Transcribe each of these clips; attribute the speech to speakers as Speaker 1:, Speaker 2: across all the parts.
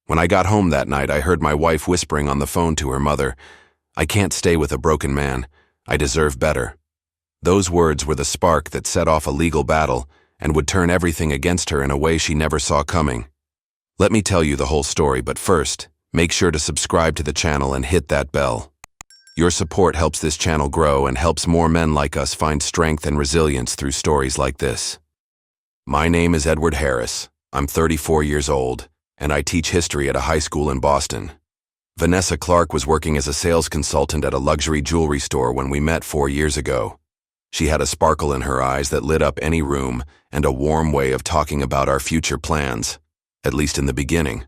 Speaker 1: When I got home that night, I heard my wife whispering on the phone to her mother, "I can't stay with a broken man. I deserve better." Those words were the spark that set off a legal battle and would turn everything against her in a way she never saw coming. Let me tell you the whole story, but first, make sure to subscribe to the channel and hit that bell. Your support helps this channel grow and helps more men like us find strength and resilience through stories like this. My name is Edward Harris. I'm 34 years old, and I teach history at a high school in Boston. Vanessa Clark was working as a sales consultant at a luxury jewelry store when we met 4 years ago. She had a sparkle in her eyes that lit up any room and a warm way of talking about our future plans, at least in the beginning.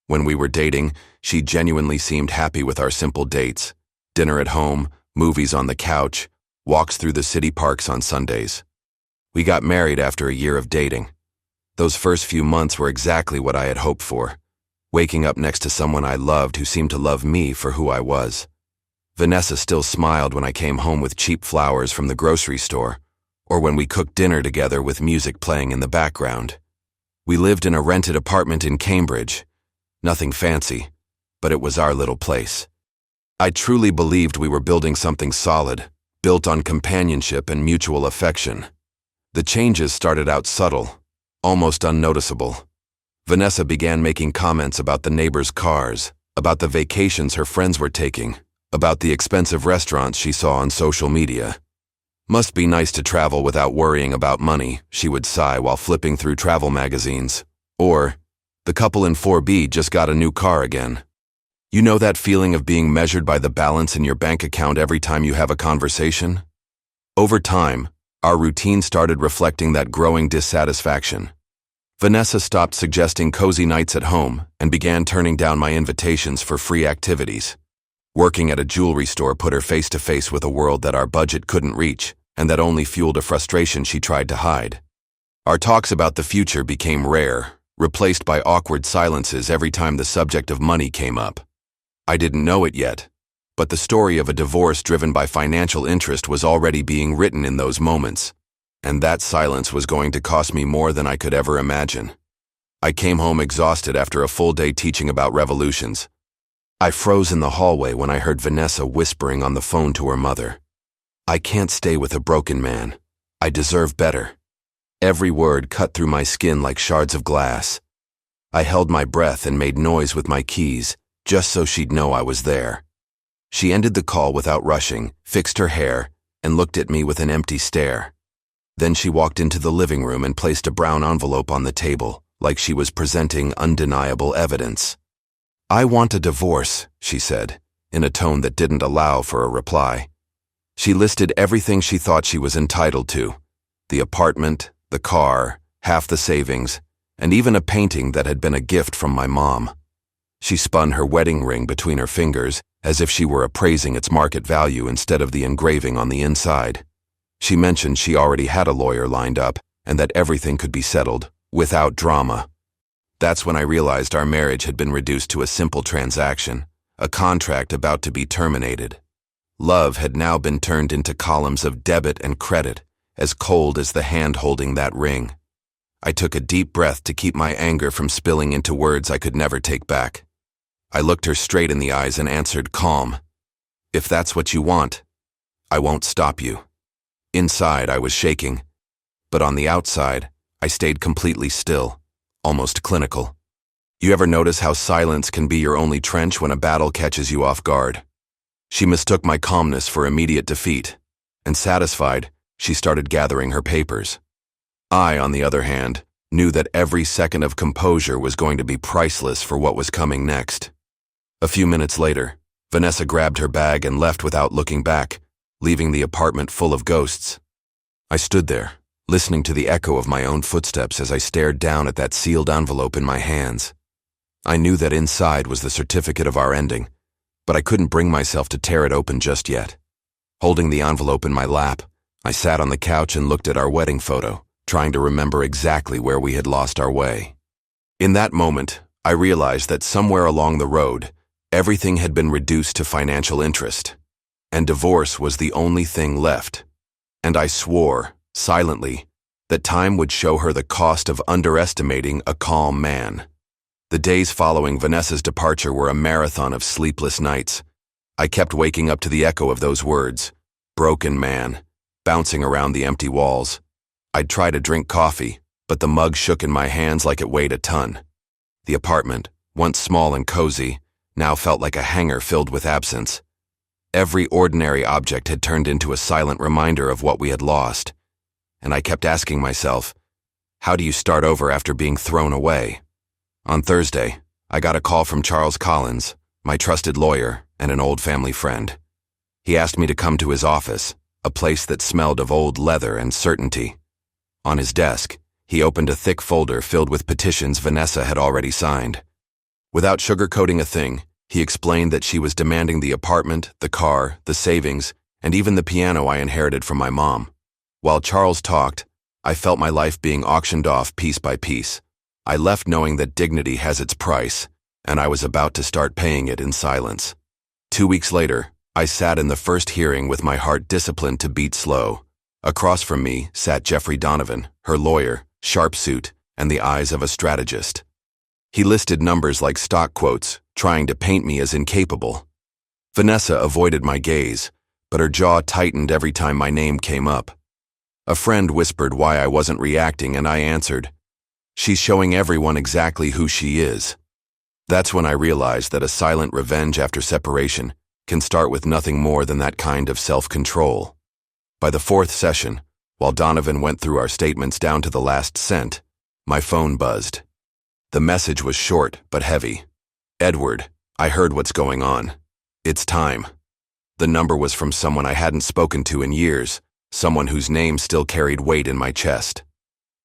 Speaker 1: When we were dating, she genuinely seemed happy with our simple dates. Dinner at home, movies on the couch, walks through the city parks on Sundays. We got married after a year of dating. Those first few months were exactly what I had hoped for, waking up next to someone I loved who seemed to love me for who I was. Vanessa still smiled when I came home with cheap flowers from the grocery store, or when we cooked dinner together with music playing in the background. We lived in a rented apartment in Cambridge. Nothing fancy, but it was our little place. I truly believed we were building something solid, built on companionship and mutual affection. The changes started out subtle, almost unnoticeable. Vanessa began making comments about the neighbors' cars, about the vacations her friends were taking, about the expensive restaurants she saw on social media. "Must be nice to travel without worrying about money," she would sigh while flipping through travel magazines. Or, "The couple in 4B just got a new car again." You know that feeling of being measured by the balance in your bank account every time you have a conversation? Over time, our routine started reflecting that growing dissatisfaction. Vanessa stopped suggesting cozy nights at home and began turning down my invitations for free activities. Working at a jewelry store put her face to face with a world that our budget couldn't reach and that only fueled a frustration she tried to hide. Our talks about the future became rare, replaced by awkward silences every time the subject of money came up. I didn't know it yet, but the story of a divorce driven by financial interest was already being written in those moments, and that silence was going to cost me more than I could ever imagine. I came home exhausted after a full day teaching about revolutions. I froze in the hallway when I heard Vanessa whispering on the phone to her mother, "I can't stay with a broken man. I deserve better." Every word cut through my skin like shards of glass. I held my breath and made noise with my keys, just so she'd know I was there. She ended the call without rushing, fixed her hair, and looked at me with an empty stare. Then she walked into the living room and placed a brown envelope on the table, like she was presenting undeniable evidence. "I want a divorce," she said, in a tone that didn't allow for a reply. She listed everything she thought she was entitled to: the apartment, the car, half the savings, and even a painting that had been a gift from my mom. She spun her wedding ring between her fingers, as if she were appraising its market value instead of the engraving on the inside. She mentioned she already had a lawyer lined up, and that everything could be settled, without drama. That's when I realized our marriage had been reduced to a simple transaction, a contract about to be terminated. Love had now been turned into columns of debit and credit, as cold as the hand holding that ring. I took a deep breath to keep my anger from spilling into words I could never take back. I looked her straight in the eyes and answered calm, "If that's what you want, I won't stop you." Inside, I was shaking, but on the outside, I stayed completely still, almost clinical. You ever notice how silence can be your only trench when a battle catches you off guard? She mistook my calmness for immediate defeat, and satisfied, she started gathering her papers. I, on the other hand, knew that every second of composure was going to be priceless for what was coming next. A few minutes later, Vanessa grabbed her bag and left without looking back, leaving the apartment full of ghosts. I stood there, listening to the echo of my own footsteps as I stared down at that sealed envelope in my hands. I knew that inside was the certificate of our ending, but I couldn't bring myself to tear it open just yet. Holding the envelope in my lap, I sat on the couch and looked at our wedding photo, trying to remember exactly where we had lost our way. In that moment, I realized that somewhere along the road, everything had been reduced to financial interest, and divorce was the only thing left. And I swore, silently, that time would show her the cost of underestimating a calm man. The days following Vanessa's departure were a marathon of sleepless nights. I kept waking up to the echo of those words, broken man, bouncing around the empty walls. I'd try to drink coffee, but the mug shook in my hands like it weighed a ton. The apartment, once small and cozy, now felt like a hangar filled with absence. Every ordinary object had turned into a silent reminder of what we had lost. And I kept asking myself, how do you start over after being thrown away? On Thursday, I got a call from Charles Collins, my trusted lawyer and an old family friend. He asked me to come to his office, a place that smelled of old leather and certainty. On his desk, he opened a thick folder filled with petitions Vanessa had already signed. Without sugarcoating a thing, he explained that she was demanding the apartment, the car, the savings, and even the piano I inherited from my mom. While Charles talked, I felt my life being auctioned off piece by piece. I left knowing that dignity has its price, and I was about to start paying it in silence. 2 weeks later, I sat in the first hearing with my heart disciplined to beat slow. Across from me sat Jeffrey Donovan, her lawyer, sharp suit, and the eyes of a strategist. He listed numbers like stock quotes, trying to paint me as incapable. Vanessa avoided my gaze, but her jaw tightened every time my name came up. A friend whispered why I wasn't reacting, and I answered, "She's showing everyone exactly who she is." That's when I realized that a silent revenge after separation can start with nothing more than that kind of self-control. By the fourth session, while Donovan went through our statements down to the last cent, my phone buzzed. The message was short but heavy. "Edward, I heard what's going on. It's time." The number was from someone I hadn't spoken to in years, someone whose name still carried weight in my chest.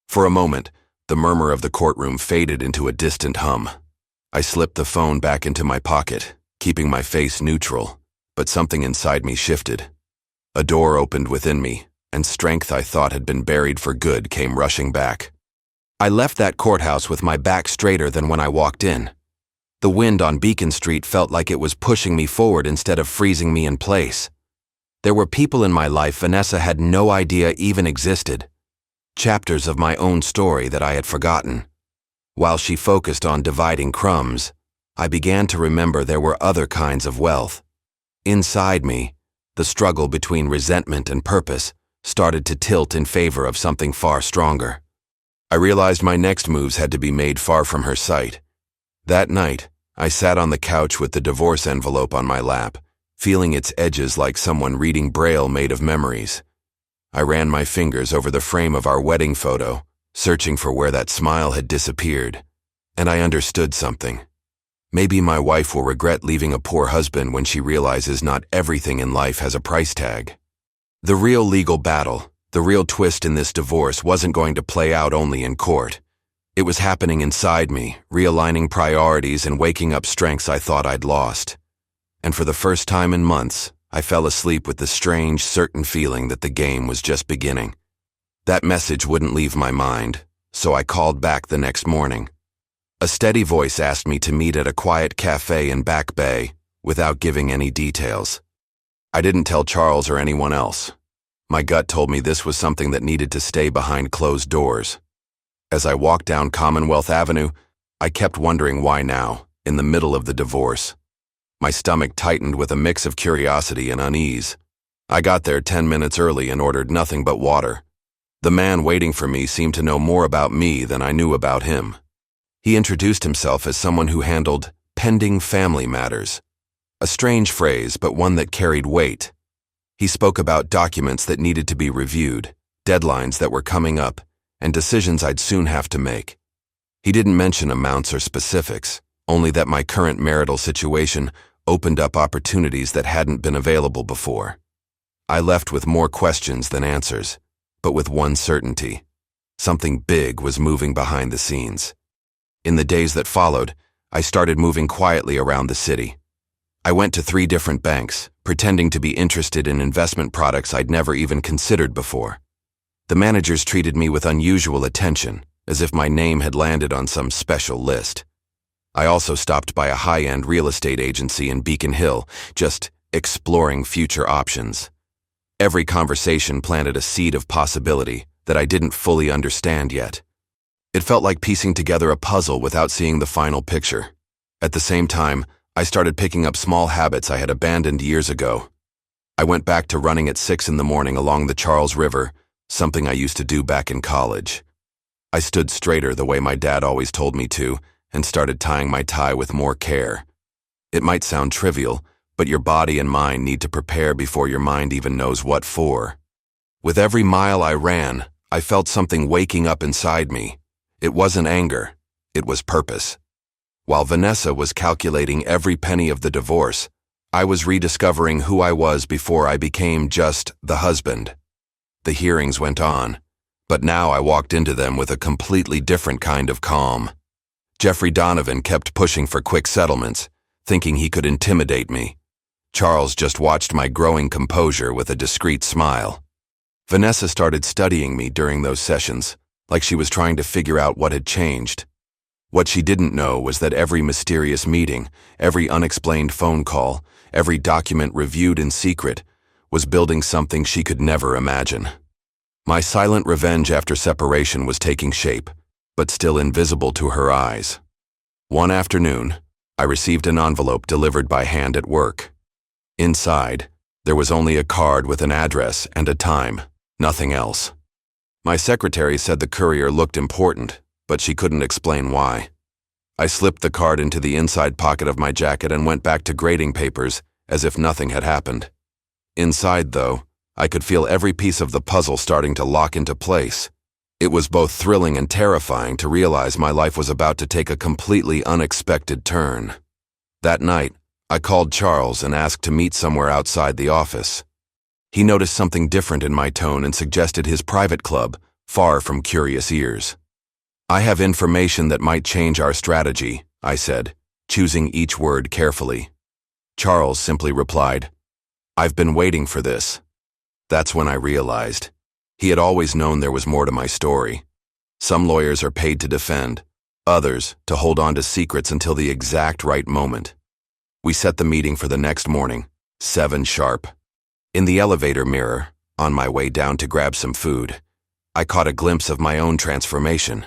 Speaker 1: For a moment, the murmur of the courtroom faded into a distant hum. I slipped the phone back into my pocket, keeping my face neutral, but something inside me shifted. A door opened within me, and strength I thought had been buried for good came rushing back. I left that courthouse with my back straighter than when I walked in. The wind on Beacon Street felt like it was pushing me forward instead of freezing me in place. There were people in my life Vanessa had no idea even existed. Chapters of my own story that I had forgotten. While she focused on dividing crumbs, I began to remember there were other kinds of wealth. Inside me, the struggle between resentment and purpose started to tilt in favor of something far stronger. I realized my next moves had to be made far from her sight. That night, I sat on the couch with the divorce envelope on my lap, feeling its edges like someone reading Braille made of memories. I ran my fingers over the frame of our wedding photo, searching for where that smile had disappeared, and I understood something. Maybe my wife will regret leaving a poor husband when she realizes not everything in life has a price tag. The real legal battle, the real twist in this divorce wasn't going to play out only in court. It was happening inside me, realigning priorities and waking up strengths I thought I'd lost. And for the first time in months, I fell asleep with the strange, certain feeling that the game was just beginning. That message wouldn't leave my mind, so I called back the next morning. A steady voice asked me to meet at a quiet cafe in Back Bay, without giving any details. I didn't tell Charles or anyone else. My gut told me this was something that needed to stay behind closed doors. As I walked down Commonwealth Avenue, I kept wondering why now, in the middle of the divorce. My stomach tightened with a mix of curiosity and unease. I got there 10 minutes early and ordered nothing but water. The man waiting for me seemed to know more about me than I knew about him. He introduced himself as someone who handled pending family matters. A strange phrase, but one that carried weight. He spoke about documents that needed to be reviewed, deadlines that were coming up, and decisions I'd soon have to make. He didn't mention amounts or specifics, only that my current marital situation opened up opportunities that hadn't been available before. I left with more questions than answers, but with one certainty. Something big was moving behind the scenes. In the days that followed, I started moving quietly around the city. I went to 3 different banks, pretending to be interested in investment products I'd never even considered before. The managers treated me with unusual attention, as if my name had landed on some special list. I also stopped by a high-end real estate agency in Beacon Hill, just exploring future options. Every conversation planted a seed of possibility that I didn't fully understand yet. It felt like piecing together a puzzle without seeing the final picture. At the same time, I started picking up small habits I had abandoned years ago. I went back to running at 6 in the morning along the Charles River, something I used to do back in college. I stood straighter the way my dad always told me to, and started tying my tie with more care. It might sound trivial, but your body and mind need to prepare before your mind even knows what for. With every mile I ran, I felt something waking up inside me. It wasn't anger, it was purpose. While Vanessa was calculating every penny of the divorce, I was rediscovering who I was before I became just the husband. The hearings went on, but now I walked into them with a completely different kind of calm. Jeffrey Donovan kept pushing for quick settlements, thinking he could intimidate me. Charles just watched my growing composure with a discreet smile. Vanessa started studying me during those sessions, like she was trying to figure out what had changed. What she didn't know was that every mysterious meeting, every unexplained phone call, every document reviewed in secret, was building something she could never imagine. My silent revenge after separation was taking shape, but still invisible to her eyes. One afternoon, I received an envelope delivered by hand at work. Inside, there was only a card with an address and a time, nothing else. My secretary said the courier looked important, but she couldn't explain why. I slipped the card into the inside pocket of my jacket and went back to grading papers as if nothing had happened. Inside, though, I could feel every piece of the puzzle starting to lock into place. It was both thrilling and terrifying to realize my life was about to take a completely unexpected turn. That night, I called Charles and asked to meet somewhere outside the office. He noticed something different in my tone and suggested his private club, far from curious ears. "I have information that might change our strategy," I said, choosing each word carefully. Charles simply replied, "I've been waiting for this." That's when I realized. He had always known there was more to my story. Some lawyers are paid to defend, others to hold on to secrets until the exact right moment. We set the meeting for the next morning, 7 sharp. In the elevator mirror, on my way down to grab some food, I caught a glimpse of my own transformation.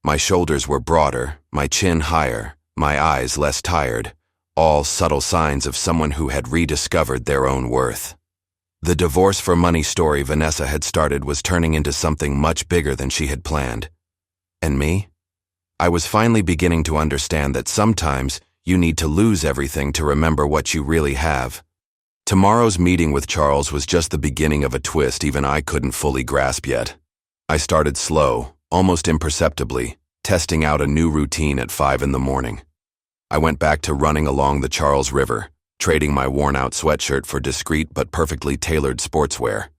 Speaker 1: My shoulders were broader, my chin higher, my eyes less tired, all subtle signs of someone who had rediscovered their own worth. The divorce for money story Vanessa had started was turning into something much bigger than she had planned. And me? I was finally beginning to understand that sometimes you need to lose everything to remember what you really have. Tomorrow's meeting with Charles was just the beginning of a twist even I couldn't fully grasp yet. I started slow, almost imperceptibly, testing out a new routine at 5 in the morning. I went back to running along the Charles River, trading my worn-out sweatshirt for discreet but perfectly tailored sportswear.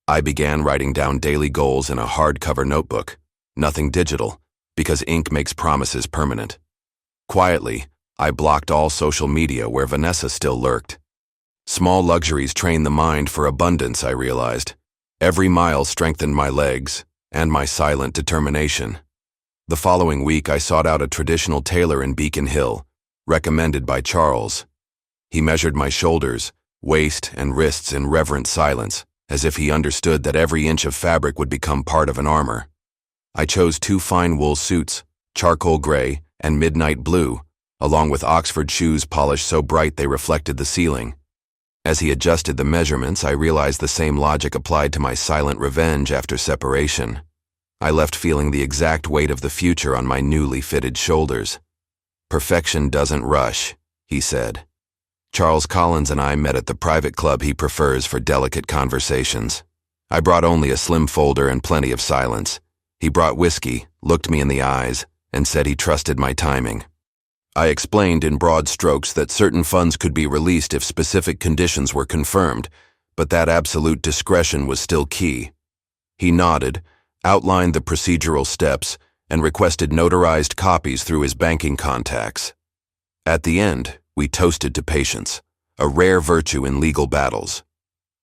Speaker 1: I began writing down daily goals in a hardcover notebook, nothing digital, because ink makes promises permanent. Quietly, I blocked all social media where Vanessa still lurked. Small luxuries train the mind for abundance, I realized. Every mile strengthened my legs and my silent determination. The following week, I sought out a traditional tailor in Beacon Hill, recommended by Charles. He measured my shoulders, waist, and wrists in reverent silence, as if he understood that every inch of fabric would become part of an armor. I chose 2 fine wool suits, charcoal gray and midnight blue, along with Oxford shoes polished so bright they reflected the ceiling. As he adjusted the measurements, I realized the same logic applied to my silent revenge after separation. I left feeling the exact weight of the future on my newly fitted shoulders. "Perfection doesn't rush," he said. Charles Collins and I met at the private club he prefers for delicate conversations. I brought only a slim folder and plenty of silence. He brought whiskey, looked me in the eyes, and said he trusted my timing. I explained in broad strokes that certain funds could be released if specific conditions were confirmed, but that absolute discretion was still key. He nodded, outlined the procedural steps, and requested notarized copies through his banking contacts. At the end, we toasted to patience, a rare virtue in legal battles.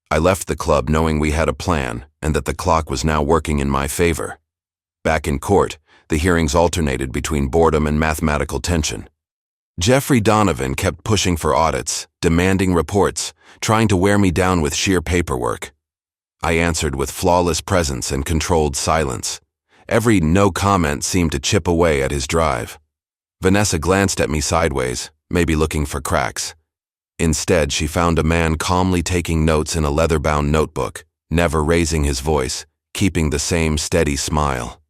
Speaker 1: I left the club knowing we had a plan and that the clock was now working in my favor. Back in court, the hearings alternated between boredom and mathematical tension. Jeffrey Donovan kept pushing for audits, demanding reports, trying to wear me down with sheer paperwork. I answered with flawless presence and controlled silence. Every no comment seemed to chip away at his drive. Vanessa glanced at me sideways, maybe looking for cracks. Instead, she found a man calmly taking notes in a leather-bound notebook, never raising his voice, keeping the same steady smile.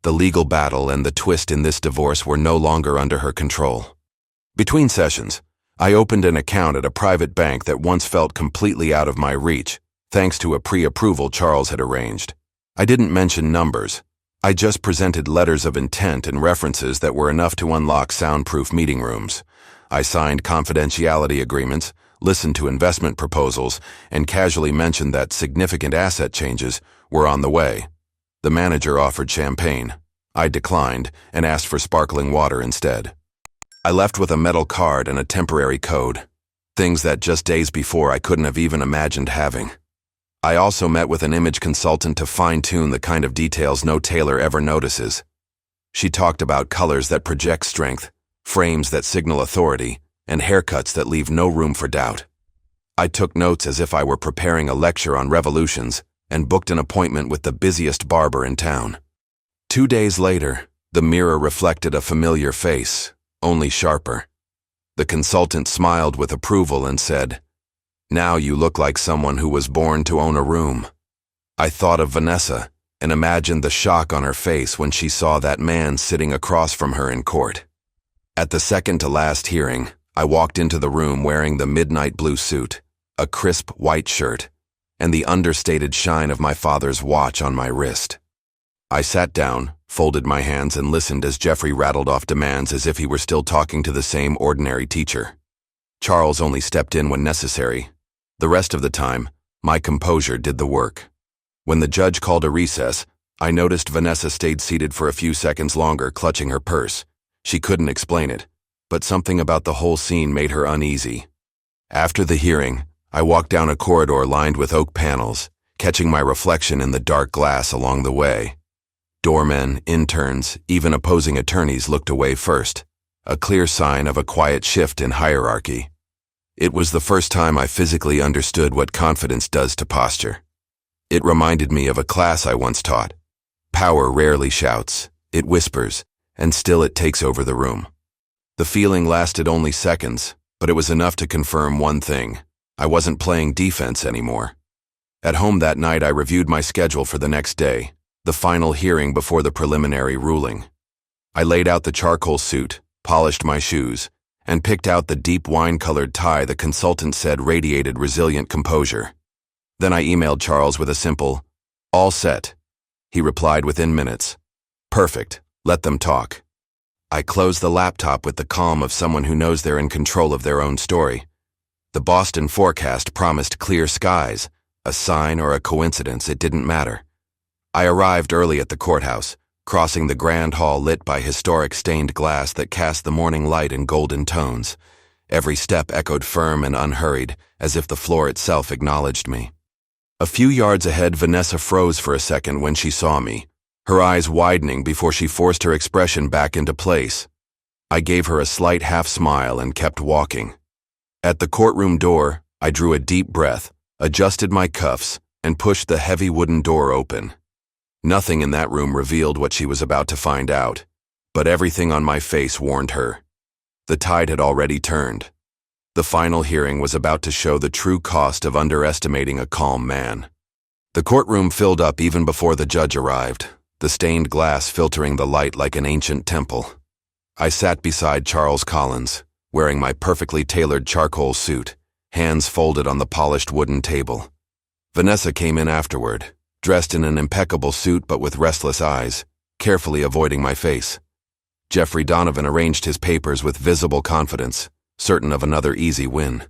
Speaker 1: The legal battle and the twist in this divorce were no longer under her control. Between sessions, I opened an account at a private bank that once felt completely out of my reach, thanks to a pre-approval Charles had arranged. I didn't mention numbers. I just presented letters of intent and references that were enough to unlock soundproof meeting rooms. I signed confidentiality agreements, listened to investment proposals, and casually mentioned that significant asset changes were on the way. The manager offered champagne. I declined and asked for sparkling water instead. I left with a metal card and a temporary code, things that just days before I couldn't have even imagined having. I also met with an image consultant to fine-tune the kind of details no tailor ever notices. She talked about colors that project strength, frames that signal authority, and haircuts that leave no room for doubt. I took notes as if I were preparing a lecture on revolutions and booked an appointment with the busiest barber in town. 2 days later, the mirror reflected a familiar face, only sharper. The consultant smiled with approval and said, "Now you look like someone who was born to own a room." I thought of Vanessa and imagined the shock on her face when she saw that man sitting across from her in court. At the second-to-last hearing, I walked into the room wearing the midnight blue suit, a crisp white shirt, and the understated shine of my father's watch on my wrist. I sat down, folded my hands, and listened as Jeffrey rattled off demands as if he were still talking to the same ordinary teacher. Charles only stepped in when necessary. The rest of the time, my composure did the work. When the judge called a recess, I noticed Vanessa stayed seated for a few seconds longer, clutching her purse. She couldn't explain it, but something about the whole scene made her uneasy. After the hearing, I walked down a corridor lined with oak panels, catching my reflection in the dark glass along the way. Doormen, interns, even opposing attorneys looked away first, a clear sign of a quiet shift in hierarchy. It was the first time I physically understood what confidence does to posture. It reminded me of a class I once taught. Power rarely shouts, it whispers, and still it takes over the room. The feeling lasted only seconds, but it was enough to confirm one thing: I wasn't playing defense anymore. At home that night, I reviewed my schedule for the next day, the final hearing before the preliminary ruling. I laid out the charcoal suit, polished my shoes, and picked out the deep wine-colored tie the consultant said radiated resilient composure. Then I emailed Charles with a simple, "All set." He replied within minutes, "Perfect, let them talk." I closed the laptop with the calm of someone who knows they're in control of their own story. The Boston forecast promised clear skies, a sign or a coincidence, it didn't matter. I arrived early at the courthouse, crossing the grand hall lit by historic stained glass that cast the morning light in golden tones. Every step echoed firm and unhurried, as if the floor itself acknowledged me. A few yards ahead, Vanessa froze for a second when she saw me, her eyes widening before she forced her expression back into place. I gave her a slight half-smile and kept walking. At the courtroom door, I drew a deep breath, adjusted my cuffs, and pushed the heavy wooden door open. Nothing in that room revealed what she was about to find out, but everything on my face warned her. The tide had already turned. The final hearing was about to show the true cost of underestimating a calm man. The courtroom filled up even before the judge arrived, the stained glass filtering the light like an ancient temple. I sat beside Charles Collins, wearing my perfectly tailored charcoal suit, hands folded on the polished wooden table. Vanessa came in afterward, dressed in an impeccable suit but with restless eyes, carefully avoiding my face. Jeffrey Donovan arranged his papers with visible confidence, certain of another easy win.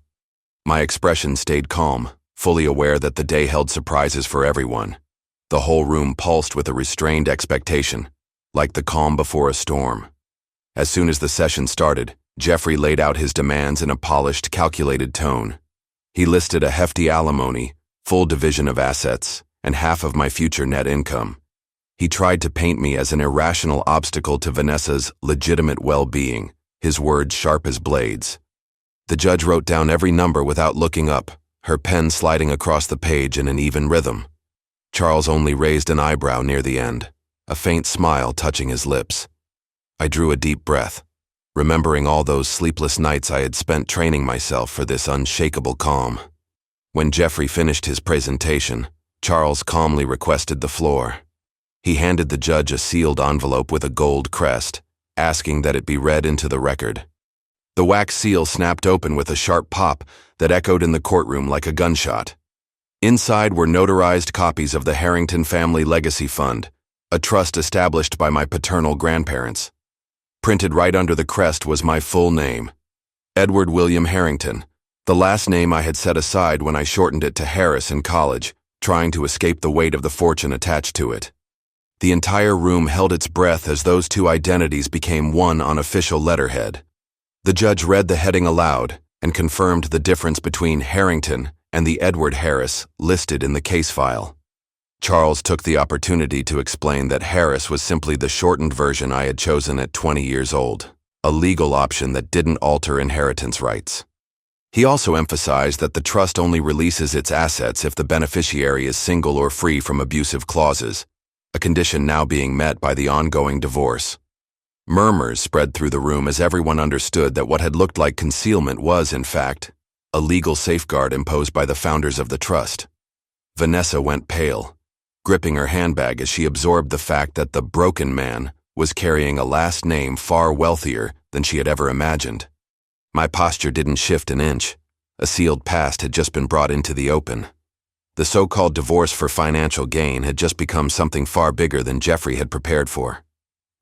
Speaker 1: My expression stayed calm, fully aware that the day held surprises for everyone. The whole room pulsed with a restrained expectation, like the calm before a storm. As soon as the session started, Jeffrey laid out his demands in a polished, calculated tone. He listed a hefty alimony, full division of assets, and half of my future net income. He tried to paint me as an irrational obstacle to Vanessa's legitimate well-being, his words sharp as blades. The judge wrote down every number without looking up, her pen sliding across the page in an even rhythm. Charles only raised an eyebrow near the end. a faint smile touching his lips. I drew a deep breath, remembering all those sleepless nights I had spent training myself for this unshakable calm. When Jeffrey finished his presentation, Charles calmly requested the floor. He handed the judge a sealed envelope with a gold crest, asking that it be read into the record. The wax seal snapped open with a sharp pop that echoed in the courtroom like a gunshot. Inside were notarized copies of the Harrington Family Legacy Fund, a trust established by my paternal grandparents. Printed right under the crest was my full name, Edward William Harrington, the last name I had set aside when I shortened it to Harris in college, trying to escape the weight of the fortune attached to it. The entire room held its breath as those two identities became one on official letterhead. The judge read the heading aloud and confirmed the difference between Harrington and the Edward Harris listed in the case file. Charles took the opportunity to explain that Harris was simply the shortened version I had chosen at 20 years old, a legal option that didn't alter inheritance rights. He also emphasized that the trust only releases its assets if the beneficiary is single or free from abusive clauses, a condition now being met by the ongoing divorce. Murmurs spread through the room as everyone understood that what had looked like concealment was, in fact, a legal safeguard imposed by the founders of the trust. Vanessa went pale, gripping her handbag as she absorbed the fact that the broken man was carrying a last name far wealthier than she had ever imagined. My posture didn't shift an inch. A sealed past had just been brought into the open. The so-called divorce for financial gain had just become something far bigger than Jeffrey had prepared for.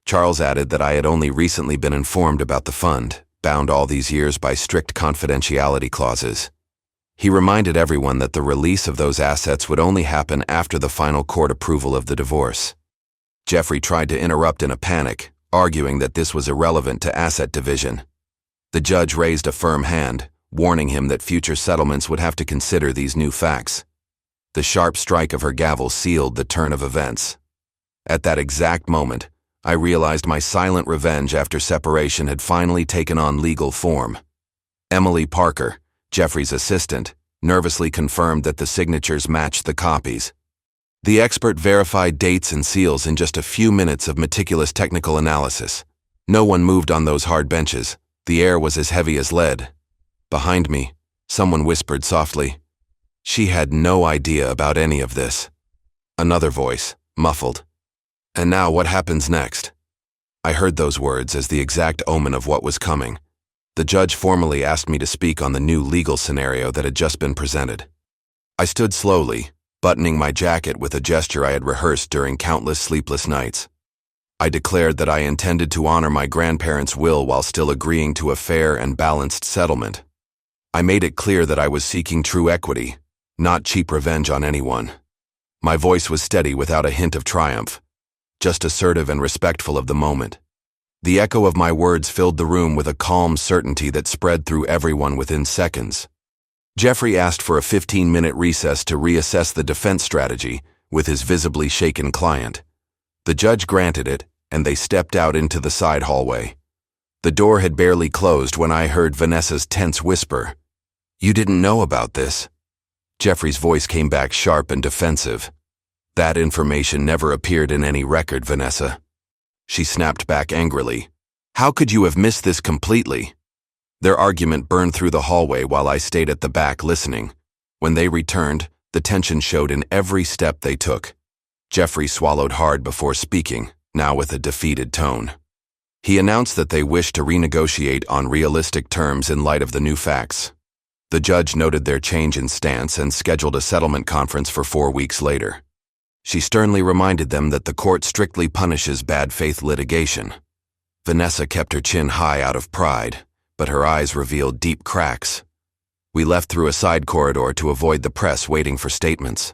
Speaker 1: Charles added that I had only recently been informed about the fund, bound all these years by strict confidentiality clauses. He reminded everyone that the release of those assets would only happen after the final court approval of the divorce. Jeffrey tried to interrupt in a panic, arguing that this was irrelevant to asset division. The judge raised a firm hand, warning him that future settlements would have to consider these new facts. The sharp strike of her gavel sealed the turn of events. At that exact moment, I realized my silent revenge after separation had finally taken on legal form. Emily Parker, Jeffrey's assistant, nervously confirmed that the signatures matched the copies. The expert verified dates and seals in just a few minutes of meticulous technical analysis. No one moved on those hard benches. The air was as heavy as lead. Behind me, someone whispered softly, "She had no idea about any of this." Another voice, muffled, "And now what happens next?" I heard those words as the exact omen of what was coming. The judge formally asked me to speak on the new legal scenario that had just been presented. I stood slowly, buttoning my jacket with a gesture I had rehearsed during countless sleepless nights. I declared that I intended to honor my grandparents' will while still agreeing to a fair and balanced settlement. I made it clear that I was seeking true equity, not cheap revenge on anyone. My voice was steady without a hint of triumph, just assertive and respectful of the moment. The echo of my words filled the room with a calm certainty that spread through everyone within seconds. Jeffrey asked for a 15-minute recess to reassess the defense strategy with his visibly shaken client. The judge granted it, and they stepped out into the side hallway. The door had barely closed when I heard Vanessa's tense whisper, "You didn't know about this?" Jeffrey's voice came back sharp and defensive. "That information never appeared in any record, Vanessa." She snapped back angrily. "How could you have missed this completely?" Their argument burned through the hallway while I stayed at the back listening. When they returned, the tension showed in every step they took. Jeffrey swallowed hard before speaking, now with a defeated tone. He announced that they wished to renegotiate on realistic terms in light of the new facts. The judge noted their change in stance and scheduled a settlement conference for 4 weeks later. She sternly reminded them that the court strictly punishes bad faith litigation. Vanessa kept her chin high out of pride, but her eyes revealed deep cracks. We left through a side corridor to avoid the press waiting for statements.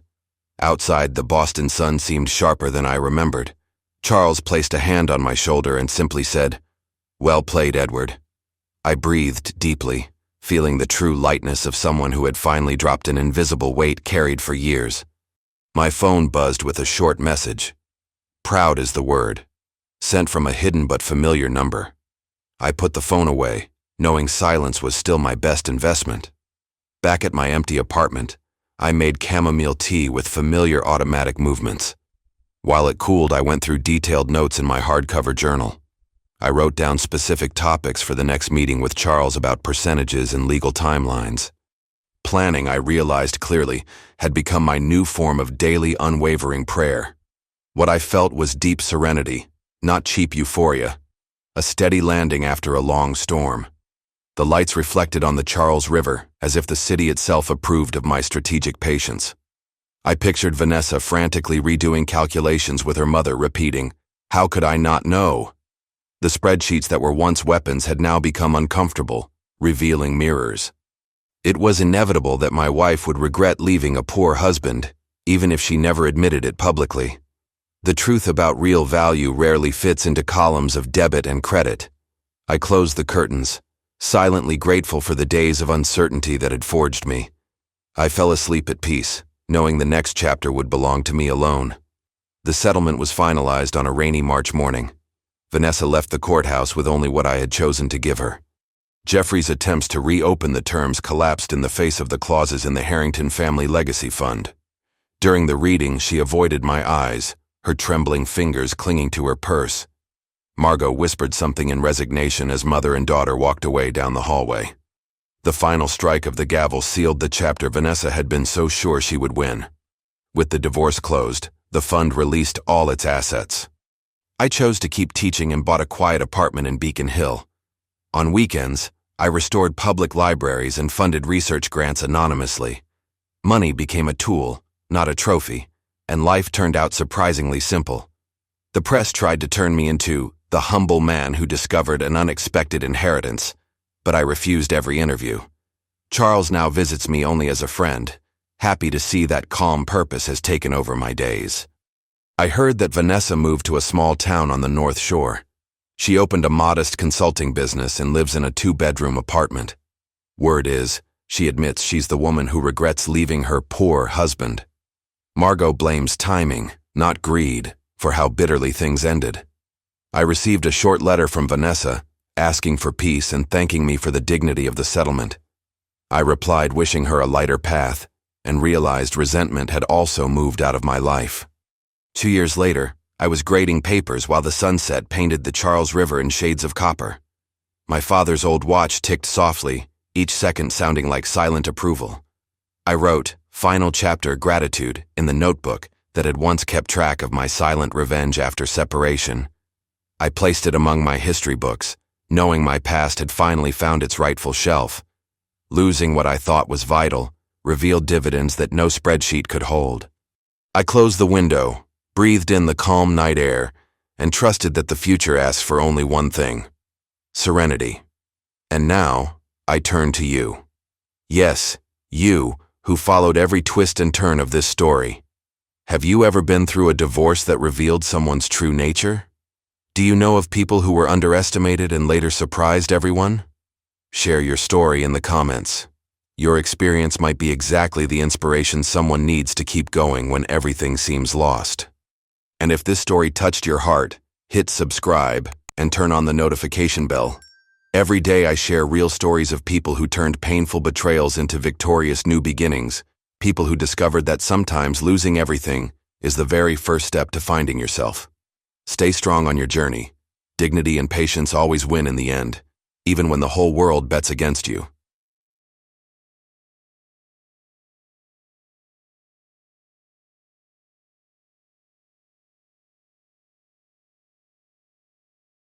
Speaker 1: Outside, the Boston sun seemed sharper than I remembered. Charles placed a hand on my shoulder and simply said, "Well played, Edward." I breathed deeply, feeling the true lightness of someone who had finally dropped an invisible weight carried for years. My phone buzzed with a short message. Proud is the word, sent from a hidden but familiar number. I put the phone away, knowing silence was still my best investment. Back at my empty apartment, I made chamomile tea with familiar automatic movements. While it cooled, I went through detailed notes in my hardcover journal. I wrote down specific topics for the next meeting with Charles about percentages and legal timelines. Planning, I realized clearly, had become my new form of daily unwavering prayer. What I felt was deep serenity, not cheap euphoria, a steady landing after a long storm. The lights reflected on the Charles River, as if the city itself approved of my strategic patience. I pictured Vanessa frantically redoing calculations with her mother, repeating, "How could I not know?" The spreadsheets that were once weapons had now become uncomfortable, revealing mirrors. It was inevitable that my wife would regret leaving a poor husband, even if she never admitted it publicly. The truth about real value rarely fits into columns of debit and credit. I closed the curtains, silently grateful for the days of uncertainty that had forged me. I fell asleep at peace, knowing the next chapter would belong to me alone. The settlement was finalized on a rainy March morning. Vanessa left the courthouse with only what I had chosen to give her. Jeffrey's attempts to reopen the terms collapsed in the face of the clauses in the Harrington Family Legacy Fund. During the reading, she avoided my eyes, her trembling fingers clinging to her purse. Margot whispered something in resignation as mother and daughter walked away down the hallway. The final strike of the gavel sealed the chapter Vanessa had been so sure she would win. With the divorce closed, the fund released all its assets. I chose to keep teaching and bought a quiet apartment in Beacon Hill. On weekends, I restored public libraries and funded research grants anonymously. Money became a tool, not a trophy, and life turned out surprisingly simple. The press tried to turn me into the humble man who discovered an unexpected inheritance, but I refused every interview. Charles now visits me only as a friend, happy to see that calm purpose has taken over my days. I heard that Vanessa moved to a small town on the North Shore. She opened a modest consulting business and lives in a 2-bedroom apartment. Word is, she admits she's the woman who regrets leaving her poor husband. Margot blames timing, not greed, for how bitterly things ended. I received a short letter from Vanessa, asking for peace and thanking me for the dignity of the settlement. I replied wishing her a lighter path, and realized resentment had also moved out of my life. 2 years later, I was grading papers while the sunset painted the Charles River in shades of copper. My father's old watch ticked softly, each second sounding like silent approval. I wrote, "Final chapter gratitude," in the notebook that had once kept track of my silent revenge after separation. I placed it among my history books, knowing my past had finally found its rightful shelf. Losing what I thought was vital revealed dividends that no spreadsheet could hold. I closed the window, breathed in the calm night air, and trusted that the future asks for only one thing: serenity. And now, I turn to you. Yes, you, who followed every twist and turn of this story. Have you ever been through a divorce that revealed someone's true nature? Do you know of people who were underestimated and later surprised everyone? Share your story in the comments. Your experience might be exactly the inspiration someone needs to keep going when everything seems lost. And if this story touched your heart, hit subscribe and turn on the notification bell. Every day I share real stories of people who turned painful betrayals into victorious new beginnings, people who discovered that sometimes losing everything is the very first step to finding yourself. Stay strong on your journey. Dignity and patience always win in the end, even when the whole world bets against you.